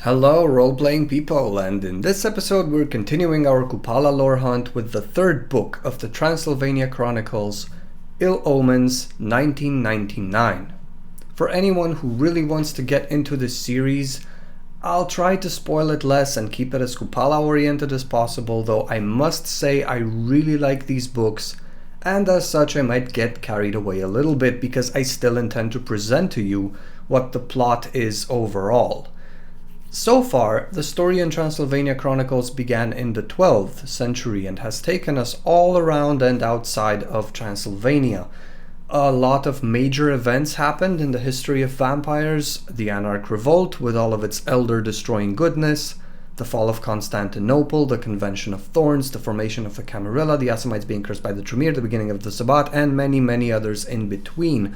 Hello, role-playing people, and in this episode we're continuing our Kupala Lore-hunt with the third book of the Transylvania Chronicles, Omens 1999. For anyone who really wants to get into this series, I'll try to spoil it less and keep it as Kupala-oriented as possible, though I must say I really like these books, and as such I might get carried away a little bit because I still intend to present to you what the plot is overall. So far, the story in Transylvania Chronicles began in the 12th century and has taken us all around and outside of Transylvania. A lot of major events happened in the history of vampires: the Anarch Revolt with all of its elder destroying goodness, the fall of Constantinople, the Convention of Thorns, the formation of the Camarilla, the Assamites being cursed by the Tremere, the beginning of the Sabbat, and many others in between,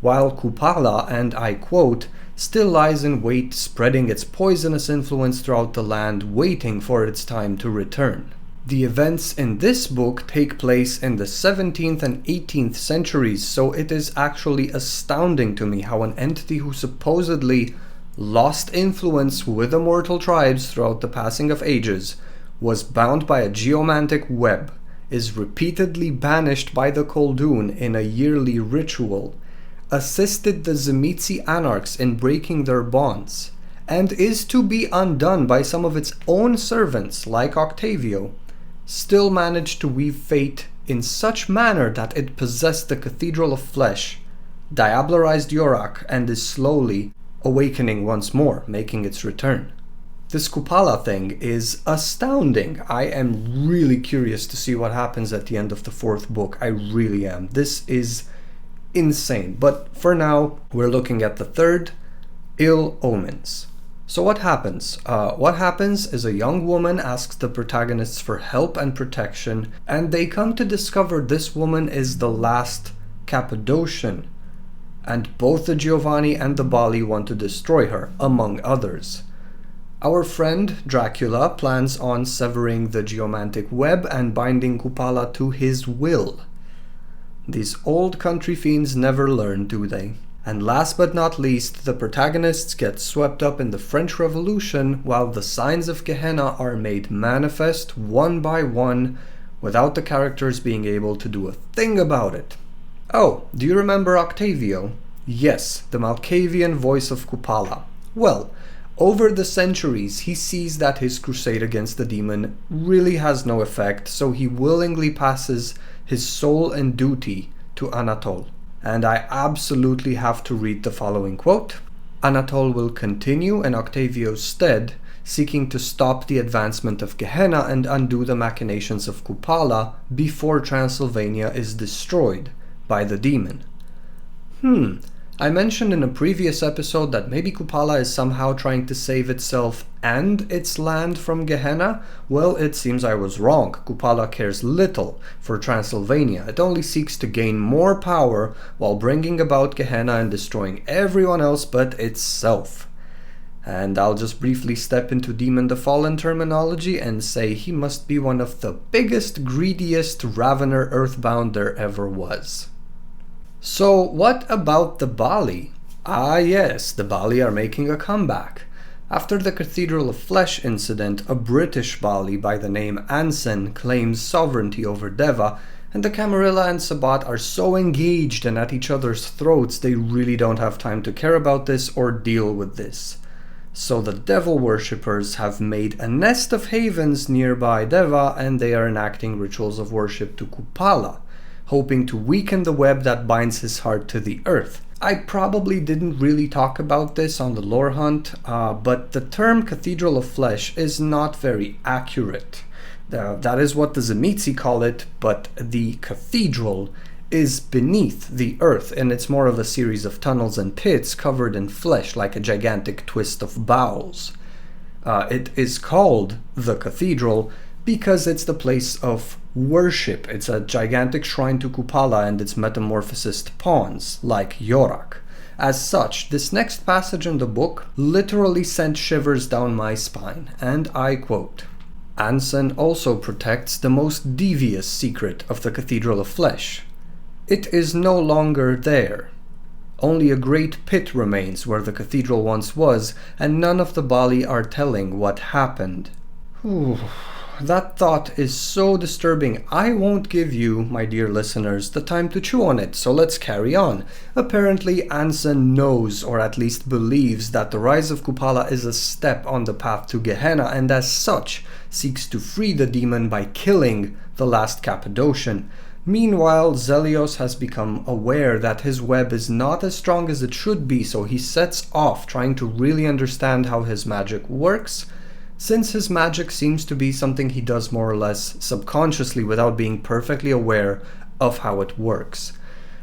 while Kupala, and I quote, still lies in wait, spreading its poisonous influence throughout the land, waiting for its time to return. The events in this book take place in the 17th and 18th centuries, so it is actually astounding to me how an entity who supposedly lost influence with immortal tribes throughout the passing of ages, was bound by a geomantic web, is repeatedly banished by the Koldun in a yearly ritual, assisted the Tzimisce anarchs in breaking their bonds, and is to be undone by some of its own servants like Octavio, still managed to weave fate in such manner that it possessed the cathedral of flesh, diablerized Yorick, and is slowly awakening once more, making its return. This Kupala thing is astounding. I am really curious to see what happens at the end of the fourth book. I really am. This is insane. But for now, we're looking at the third, Omens. So what happens? What happens is a young woman asks the protagonists for help and protection, and they come to discover this woman is the last Cappadocian, and both the Giovanni and the Baali want to destroy her, among others. Our friend Dracula plans on severing the geomantic web and binding Kupala to his will. These old country fiends never learn, do they? And last but not least, the protagonists get swept up in the French Revolution while the signs of Gehenna are made manifest one by one without the characters being able to do a thing about it. Oh, do you remember Octavio? Yes, the Malkavian voice of Kupala. Well, over the centuries he sees that his crusade against the demon really has no effect, so he willingly passes his soul and duty to Anatole. And I absolutely have to read the following quote. Anatole will continue in Octavio's stead, seeking to stop the advancement of Gehenna and undo the machinations of Kupala before Transylvania is destroyed by the demon. I mentioned in a previous episode that maybe Kupala is somehow trying to save itself and its land from Gehenna. Well, it seems I was wrong. Kupala cares little for Transylvania. It only seeks to gain more power while bringing about Gehenna and destroying everyone else but itself. And I'll just briefly step into Demon the Fallen terminology and say he must be one of the biggest, greediest ravener earthbound there ever was. So what about the Baali? Ah yes, the Baali are making a comeback. After the Cathedral of Flesh incident, a British Baali by the name Anson claims sovereignty over Deva, and the Camarilla and Sabbat are so engaged and at each other's throats they really don't have time to care about this or deal with this. So the devil worshippers have made a nest of havens nearby Deva, and they are enacting rituals of worship to Kupala, hoping to weaken the web that binds his heart to the earth. I probably didn't really talk about this on the lore hunt, but the term Cathedral of Flesh is not very accurate. That is what the Tzimisce call it, but the cathedral is beneath the earth, and it's more of a series of tunnels and pits covered in flesh like a gigantic twist of bowels. It is called the cathedral because it's the place of worship. It's a gigantic shrine to Kupala and its metamorphosed pawns, like Yorick. As such, this next passage in the book literally sent shivers down my spine, and I quote, Anson also protects the most devious secret of the Cathedral of Flesh. It is no longer there. Only a great pit remains where the cathedral once was, and none of the Baali are telling what happened. Whew. That thought is so disturbing. I won't give you, my dear listeners, the time to chew on it, so let's carry on. Apparently, Anson knows, or at least believes, that the rise of Kupala is a step on the path to Gehenna, and as such, seeks to free the demon by killing the last Cappadocian. Meanwhile, Zelios has become aware that his web is not as strong as it should be, so he sets off trying to really understand how his magic works, since his magic seems to be something he does more or less subconsciously without being perfectly aware of how it works.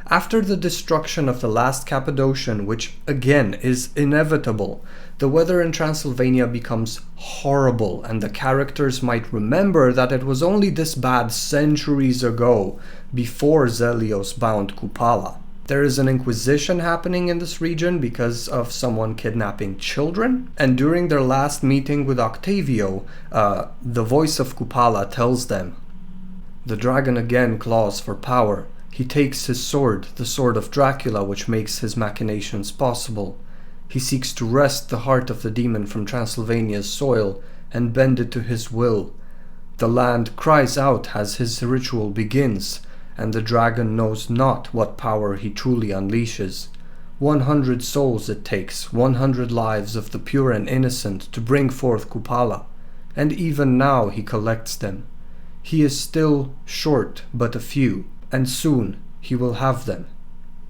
After the destruction of the last Cappadocian, which again is inevitable, the weather in Transylvania becomes horrible, and the characters might remember that it was only this bad centuries ago, before Zelios bound Kupala. There is an inquisition happening in this region because of someone kidnapping children, and during their last meeting with Octavio, the voice of Kupala tells them, "The dragon again claws for power. He takes his sword, the sword of Dracula, which makes his machinations possible. He seeks to wrest the heart of the demon from Transylvania's soil and bend it to his will. The land cries out as his ritual begins, and the dragon knows not what power he truly unleashes. 100 souls it takes, 100 lives of the pure and innocent to bring forth Kupala, and even now he collects them. He is still short but a few, and soon he will have them.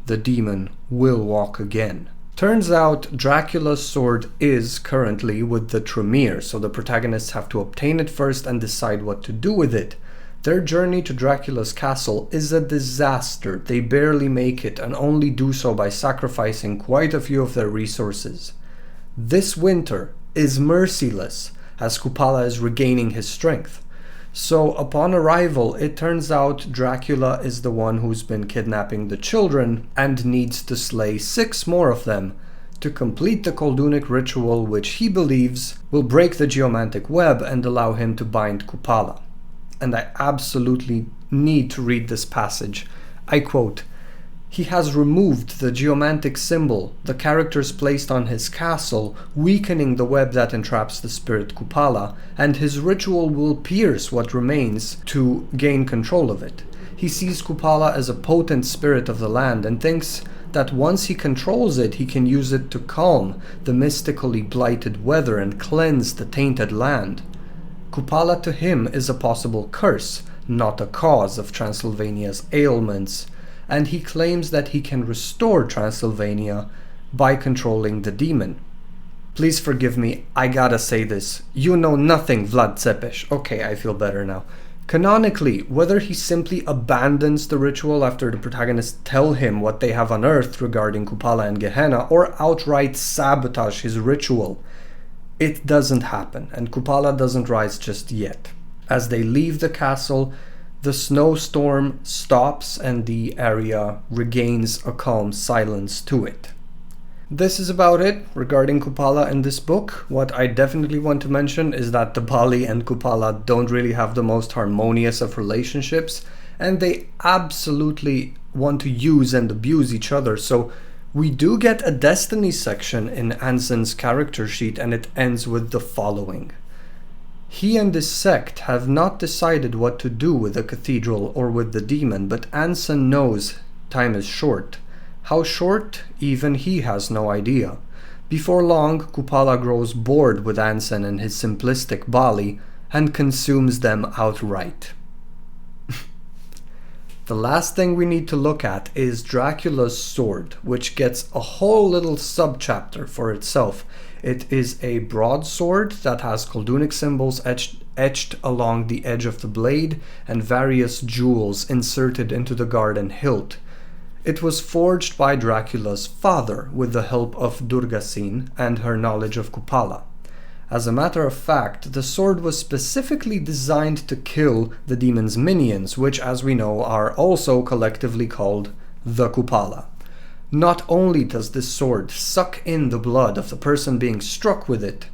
The demon will walk again." Turns out Dracula's sword is currently with the Tremere, so the protagonists have to obtain it first and decide what to do with it. Their journey to Dracula's castle is a disaster. They barely make it, and only do so by sacrificing quite a few of their resources. This winter is merciless, as Kupala is regaining his strength. So upon arrival, it turns out Dracula is the one who's been kidnapping the children and needs to slay 6 more of them to complete the Koldunic ritual, which he believes will break the geomantic web and allow him to bind Kupala. And I absolutely need to read this passage. I quote, "He has removed the geomantic symbol the characters placed on his castle, weakening the web that entraps the spirit Kupala, and his ritual will pierce what remains to gain control of it. He sees Kupala as a potent spirit of the land and thinks that once he controls it, he can use it to calm the mystically blighted weather and cleanse the tainted land. Kupala to him is a possible curse, not a cause of Transylvania's ailments, and he claims that he can restore Transylvania by controlling the demon." Please forgive me, I gotta say this. You know nothing, Vlad Cepes. Okay, I feel better now. Canonically, whether he simply abandons the ritual after the protagonists tell him what they have unearthed regarding Kupala and Gehenna, or outright sabotage his ritual, it doesn't happen, and Kupala doesn't rise just yet. As they leave the castle, the snowstorm stops and the area regains a calm silence to it. This is about it regarding Kupala in this book. What I definitely want to mention is that the Baali and Kupala don't really have the most harmonious of relationships, and they absolutely want to use and abuse each other, so we do get a destiny section in Anson's character sheet, and it ends with the following. "He and his sect have not decided what to do with the cathedral or with the demon, but Anson knows time is short. How short? Even he has no idea. Before long, Kupala grows bored with Anson and his simplistic Baali and consumes them outright." The last thing we need to look at is Dracula's sword, which gets a whole little subchapter for itself. It is a broadsword that has Koldunic symbols etched along the edge of the blade and various jewels inserted into the garden hilt. It was forged by Dracula's father with the help of Durgasin and her knowledge of Kupala. As a matter of fact, the sword was specifically designed to kill the demon's minions, which, as we know, are also collectively called the Kupala. Not only does this sword suck in the blood of the person being struck with it,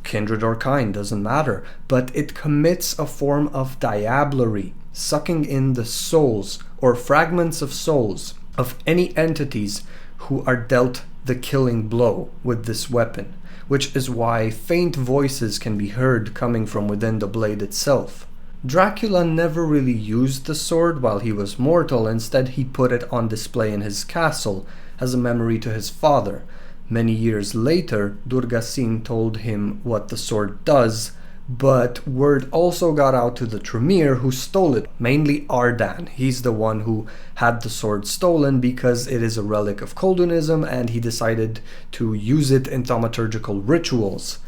kindred or kind doesn't matter, but it commits a form of diablerie, sucking in the souls or fragments of souls of any entities who are dealt the killing blow with this weapon, which is why faint voices can be heard coming from within the blade itself. Dracula never really used the sword while he was mortal. Instead, he put it on display in his castle as a memory to his father. Many years later, Durgasin told him what the sword does, but word also got out to the Tremere, who stole it, mainly Ardan. He's the one who had the sword stolen because it is a relic of Koldunism, and he decided to use it in thaumaturgical rituals.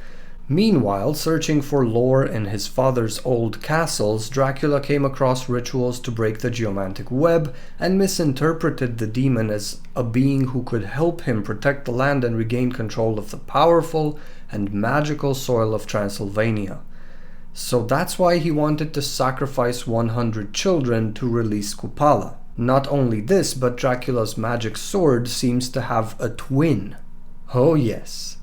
Meanwhile, searching for lore in his father's old castles, Dracula came across rituals to break the geomantic web and misinterpreted the demon as a being who could help him protect the land and regain control of the powerful and magical soil of Transylvania. So that's why he wanted to sacrifice 100 children to release Kupala. Not only this, but Dracula's magic sword seems to have a twin. Oh yes.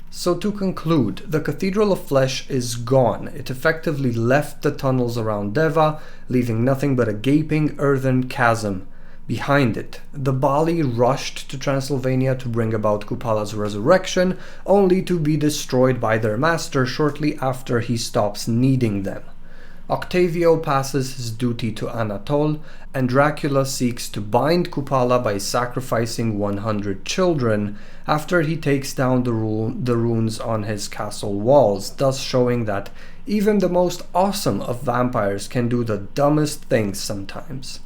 So to conclude, the Cathedral of Flesh is gone. It effectively left the tunnels around Deva, leaving nothing but a gaping earthen chasm behind it. The Baali rushed to Transylvania to bring about Kupala's resurrection, only to be destroyed by their master shortly after he stops needing them. Octavio passes his duty to Anatole, and Dracula seeks to bind Kupala by sacrificing 100 children after he takes down the runes on his castle walls, thus showing that even the most awesome of vampires can do the dumbest things sometimes.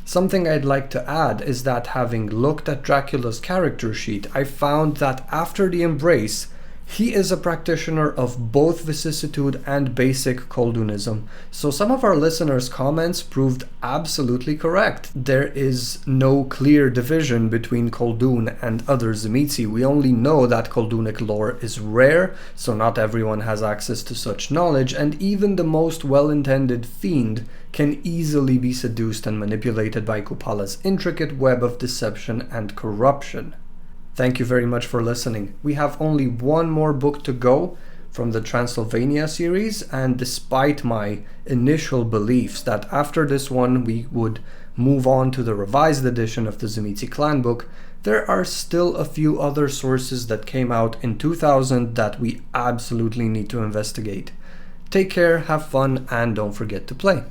Something I'd like to add is that having looked at Dracula's character sheet, I found that after the Embrace, he is a practitioner of both vicissitude and basic Koldunism, so some of our listeners' comments proved absolutely correct. There is no clear division between Koldun and other Tzimisce. We only know that Koldunic lore is rare, so not everyone has access to such knowledge, and even the most well-intended fiend can easily be seduced and manipulated by Kupala's intricate web of deception and corruption. Thank you very much for listening. We have only one more book to go from the Transylvania series, and despite my initial beliefs that after this one we would move on to the revised edition of the Tzimisce clan book, there are still a few other sources that came out in 2000 that we absolutely need to investigate. Take care, have fun, and don't forget to play.